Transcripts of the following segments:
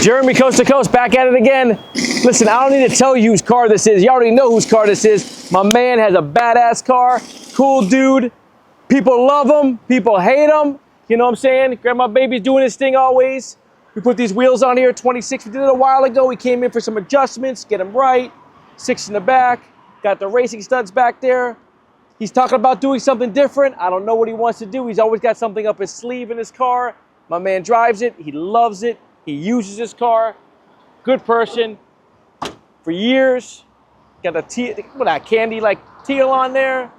Jeremy, Coast to Coast, back at it again. Listen, I don't need to tell you whose car this is. You already know whose car this is. My man has a badass car, cool dude. People love him, people hate him. You know what I'm saying? Grandma Baby's doing his thing always. We put these wheels on here, 26. We did it a while ago. We came in for some adjustments, get them right. 6 in the back, got the racing studs back there. He's talking about doing something different. I don't know what he wants to do. He's always got something up his sleeve in his car. My man drives it, he loves it. He uses his car, good person, for years. Got that candy like teal on there,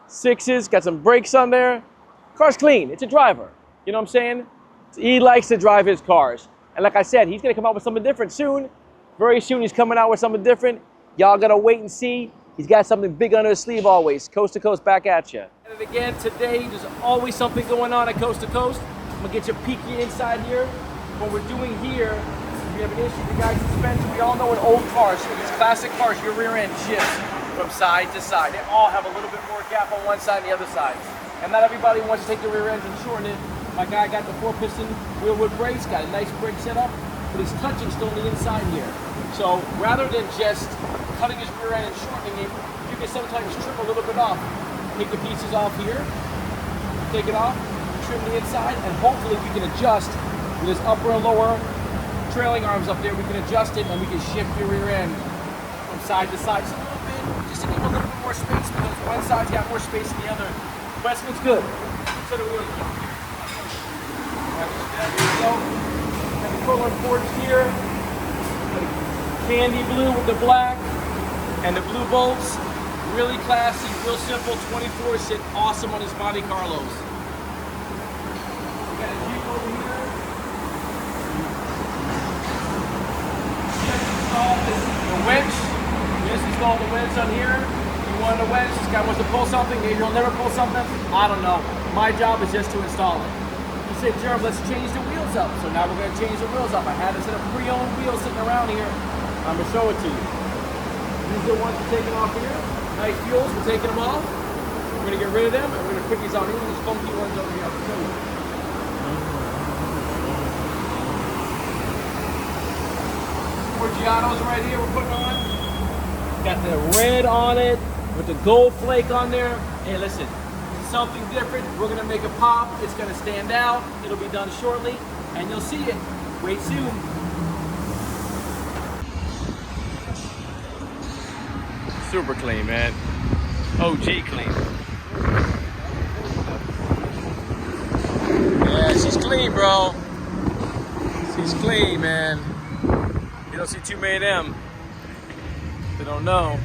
6s, got some brakes on there. Car's clean, it's a driver, you know what I'm saying? He likes to drive his cars. And like I said, he's gonna come out with something different soon. Very soon he's coming out with something different. Y'all gotta wait and see. He's got something big under his sleeve always. Coast to Coast, back at you. And again, today, there's always something going on at Coast to Coast. I'm gonna get you peeky inside here. What we're doing here, we have an issue with the guy's suspension. We all know in old cars, these classic cars, your rear end shifts from side to side. They all have a little bit more gap on one side and the other side. And not everybody wants to take the rear ends and shorten it. My guy got the 4-piston wheelwood brakes, got a nice brake setup, but he's touching still on the inside here. So rather than just cutting his rear end and shortening it, you can sometimes trim a little bit off. Take the pieces off here, take it off, trim the inside, and hopefully we can adjust with his upper and lower trailing arms up there. We can adjust it and we can shift your rear end from side to side just a little bit, just to give him a little bit more space, because one side's got more space than the other. Press looks good. So the wheels go. There we go. And the color ports here. Candy blue with the black and the blue bolts. Really classy, real simple. 24 sit awesome on his Monte Carlos. We got a Jeep over here. Just installed the winch. Just installed the winch on here. You want a winch? This guy wants to pull something. Maybe he'll never pull something. I don't know. My job is just to install it. He said, Jeremy, let's change the wheels up. So now we're going to change the wheels up. I had a set of pre-owned wheels sitting around here. I'm going to show it to you. These are the ones we're taking off here. Nice fuels, we're taking them off. We're going to get rid of them, and we're going to put these on here. These funky ones over here. I'll show you. Forgiatos right here we're putting on. Got the red on it with the gold flake on there. Hey, listen, something different. We're going to make a pop. It's going to stand out. It'll be done shortly, and you'll see it. Wait soon. Super clean, man. OG clean. Yeah, she's clean, bro. She's clean, man. You don't see too many of them. They don't know.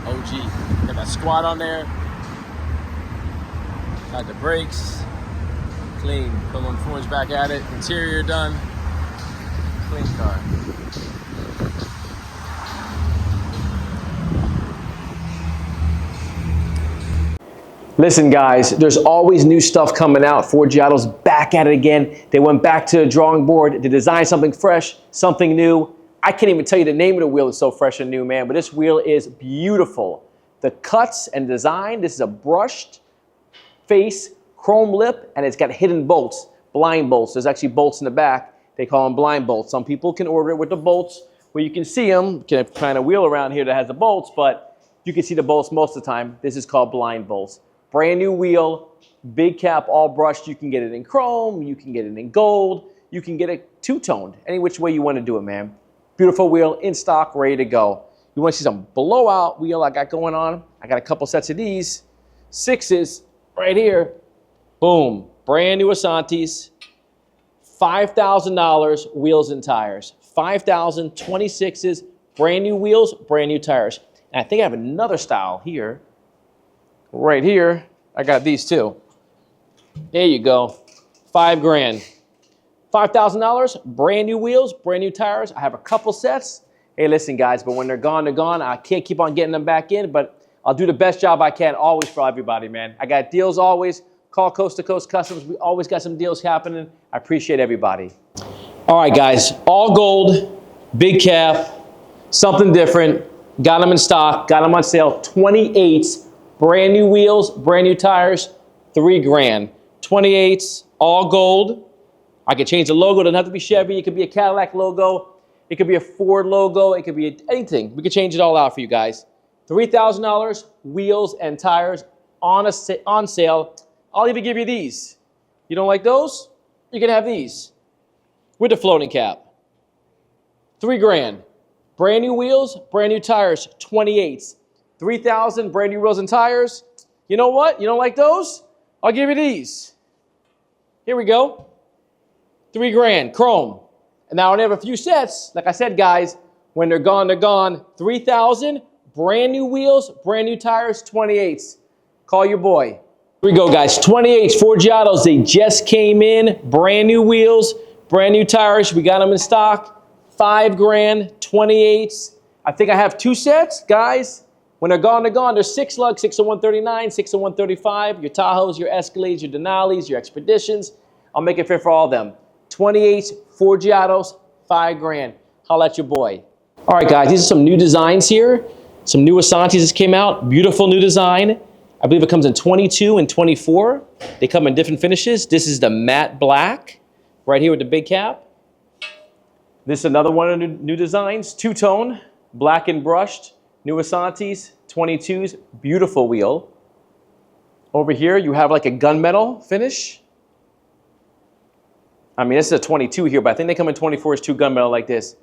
OG. Got that squat on there. Got the brakes, clean. Come on, forwards, back at it. Interior done. Clean car. Listen, guys, there's always new stuff coming out. Forgiato's back at it again. They went back to the drawing board to design something fresh, something new. I can't even tell you the name of the wheel. It's so fresh and new, man, but this wheel is beautiful. The cuts and design, this is a brushed face, chrome lip, and it's got hidden bolts, blind bolts. There's actually bolts in the back. They call them blind bolts. Some people can order it with the bolts where you can see them. You can kind of wheel around here that has the bolts, but you can see the bolts most of the time. This is called blind bolts. Brand new wheel, big cap, all brushed. You can get it in chrome, you can get it in gold, you can get it two-toned, any which way you want to do it, man. Beautiful wheel, in stock, ready to go. You want to see some blowout wheel I got going on? I got a couple sets of these, 6s, right here, boom, brand new Asantis, $5,000 wheels and tires. 5,000, 26s, brand new wheels, brand new tires. And I think I have another style here, right here. I got these too. There you go, $5 grand. $5,000, brand new wheels, brand new tires. I have a couple sets. Hey, listen, guys, but when they're gone, they're gone. I can't keep on getting them back in, but I'll do the best job I can always for everybody, man. I got deals always. Call Coast to Coast Customs. We always got some deals happening. I appreciate everybody. All right, guys, all gold, big cap, something different. Got them in stock, got them on sale, 28s, brand new wheels, brand new tires, $3 grand. 28s, all gold. I could change the logo, it doesn't have to be Chevy, it could be a Cadillac logo, it could be a Ford logo, it could be anything. We could change it all out for you guys. $3,000, wheels and tires on sale. I'll even give you these. You don't like those? You can have these with the floating cap. $3 grand. Brand new wheels, brand new tires, 28s. 3,000, brand new wheels and tires. You know what? You don't like those? I'll give you these. Here we go. $3 grand, chrome. And now I only have a few sets. Like I said, guys, when they're gone, they're gone. 3,000, brand new wheels, brand new tires, 28s. Call your boy. Here we go, guys. 28s, Forgiatos. They just came in. Brand new wheels, brand new tires. We got them in stock. $5 grand, 28s. I think I have 2 sets, guys. When they're gone, they're gone. There's 6 lugs, 6 of 139, 6 of 135. Your Tahoes, your Escalades, your Denali's, your Expeditions. I'll make it fit for all of them. 28s, Forgiatos, $5 grand. Holla at your boy. All right, guys, these are some new designs here. Some new Asantis that came out. Beautiful new design. I believe it comes in 22 and 24. They come in different finishes. This is the matte black, right here with the big cap. This is another one of the new designs. Two-tone, black and brushed. New Asantis, 22s, beautiful wheel. Over here, you have like a gunmetal finish. I mean, this is a 22 here, but I think they come in 24s, 2 gunmetal like this.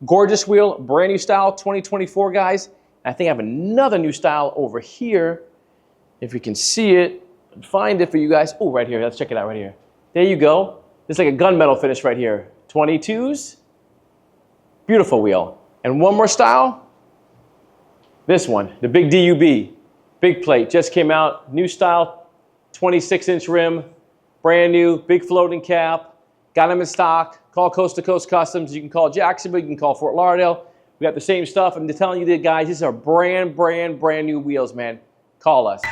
Gorgeous wheel, brand new style, 2024, guys. I think I have another new style over here. If you can see it, find it for you guys. Oh, right here, let's check it out right here. There you go. It's like a gunmetal finish right here. 22s, beautiful wheel. And one more style, this one, the big DUB, big plate, just came out, new style, 26-inch rim, brand new, big floating cap, got them in stock. Call Coast to Coast Customs. You can call Jacksonville, you can call Fort Lauderdale. We got the same stuff. I'm just telling you that, guys, these are brand new wheels, man. Call us.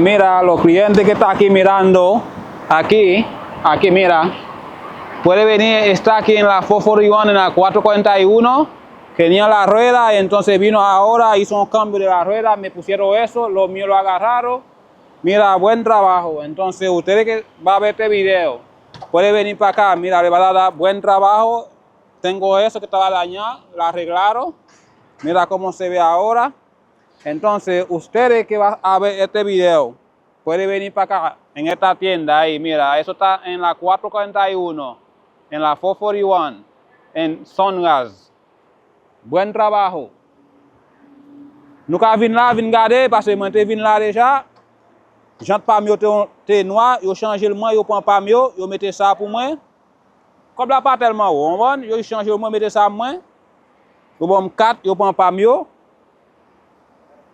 Mira, los clientes que están aquí mirando, aquí mira, puede venir, está aquí en la 441, en la 441, que tenía la rueda, y entonces vino ahora, hizo un cambio de la rueda, me pusieron eso, los míos lo agarraron, mira, buen trabajo. Entonces, ustedes que van a ver este video, puede venir para acá, mira, le va a dar buen trabajo, tengo eso que estaba dañado, lo arreglaron, mira cómo se ve ahora. Entonces, ustedes que van a ver este video, pueden venir para acá, en esta tienda ahí, mira, eso está en la 441, en la 441, en Sunrise. Buen trabajo. Nunca vin là, vin garder, parce que moi, je vin là déjà. J'entre pas mieux te noir, yo changé le moi, yo prend pas mieux, yo mettez ça pour moi. Comme là pas tellement haut, on va, yo changé le moi, mettez ça pour moi. Yo bon 4, yo prend pas mieux.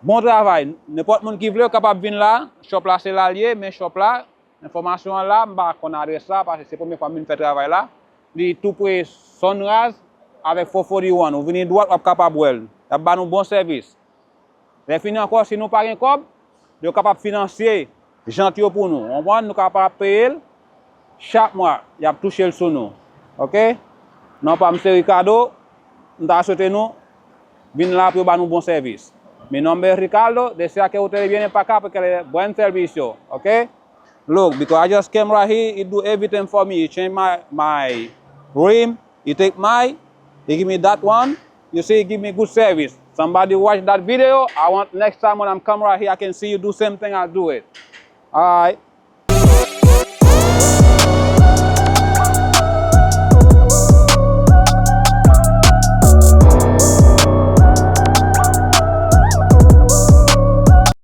Bon travail. N'importe qui qui veut capable venir là, shop là c'est l'allié, mais shop là, information là, on adresse ça parce que c'est la première fois que je fais travail là. Il tout près Sunrise avec 441. Vous venez droit, vous capable de faire un bon service. Les fini encore, si nous pas un cob, nous sommes capables de financer gentil pour nous. On va nous capables de payer chaque mois. Il y a touché le sous nous. OK? Non pas M. Ricardo, nous avons souhaité nous venir là pour faire un bon service. Mi nombre es Ricardo, deseo que ustedes vienen para acá porque es buen servicio, okay? Look, because I just came right here, he do everything for me. He changed my rim, he take he give me that one, You see, give me good service. Somebody watch that video. I want next time when I'm coming right here, I can see you do same thing, I'll do it. All right.